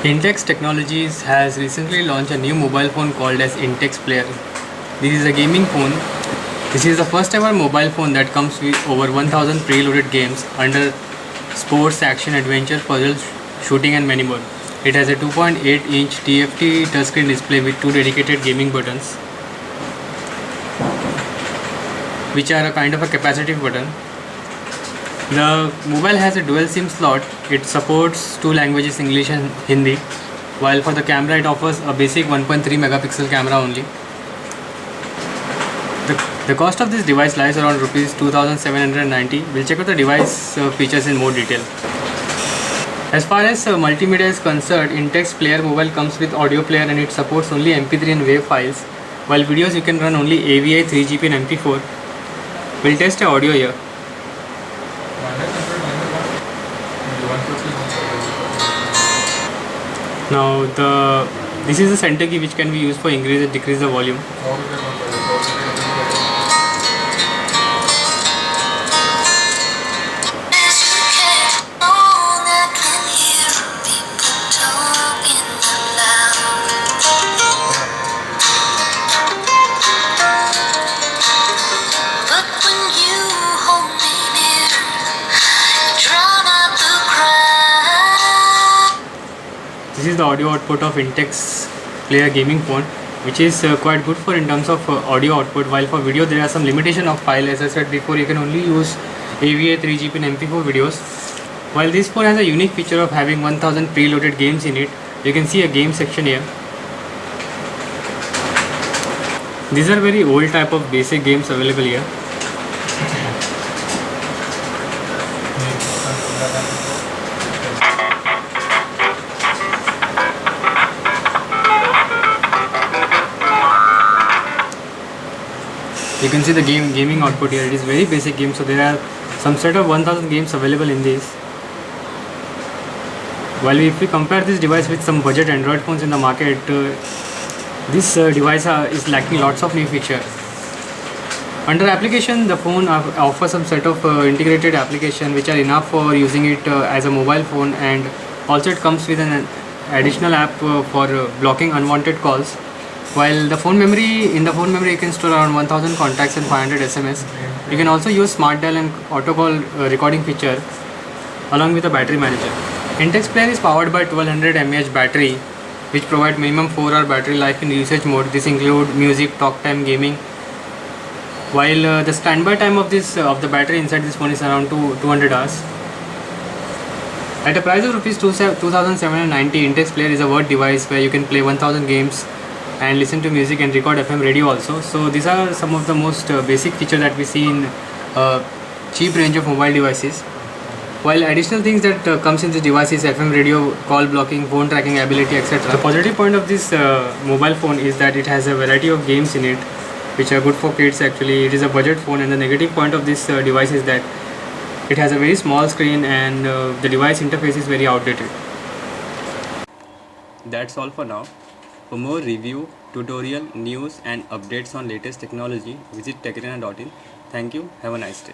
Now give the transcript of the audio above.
Intex Technologies has recently launched a new mobile phone called as Intex Player. This is a gaming phone. This is the first ever mobile phone that comes with over 1000 preloaded games under sports, action, adventure, puzzle, shooting and many more. It has a 2.8-inch TFT touchscreen display with two dedicated gaming buttons, which are a kind of a capacitive button. The mobile has a dual SIM slot. It supports two languages, English and Hindi, while for the camera it offers a basic 1.3 megapixel camera only. The cost of this device lies around rupees 2790. We'll check out the device features in more detail. As far as multimedia is concerned, Intex Player mobile comes with audio player and it supports only MP3 and WAV files, while videos you can run only AVI, 3GP and MP4. We'll test the audio here. Now this is the center key which can be used for increase and decrease the volume. This is the audio output of Intex Player gaming phone, which is quite good for in terms of audio output, while for video there are some limitation of file. As I said before, you can only use AVI, 3GP and MP4 videos. While this phone has a unique feature of having 1000 preloaded games in it. You can see a game section here. These are very old type of basic games available here. You can see the gaming output here. It is very basic game, so there are some set of 1000 games available in this. While if we compare this device with some budget Android phones in the market, this device is lacking lots of new features. Under application, the phone offers some set of integrated application which are enough for using it as a mobile phone, and also it comes with an additional app for blocking unwanted calls. While in the phone memory you can store around 1000 contacts and 500 SMS. You can also use smart dial and auto call recording feature along with a battery manager. Intex Player is powered by 1200 mAh battery, which provide minimum 4-hour battery life in usage mode. This include music, talk time, gaming. While the standby time of the battery inside this phone is around 200 hours. At a price of rupees 2790, Intex Player is a worth device where you can play 1000 games and listen to music and record FM radio also. So these are some of the most basic features that we see in cheap range of mobile devices. While additional things that comes in this device is FM radio, call blocking, phone tracking ability, etc. The positive point of this mobile phone is that it has a variety of games in it, which are good for kids. Actually, it is a budget phone, and the negative point of this device is that it has a very small screen and the device interface is very outdated. That's all for now. For more review, tutorial, news and updates on latest technology, visit techarena.in. Thank you. Have a nice day.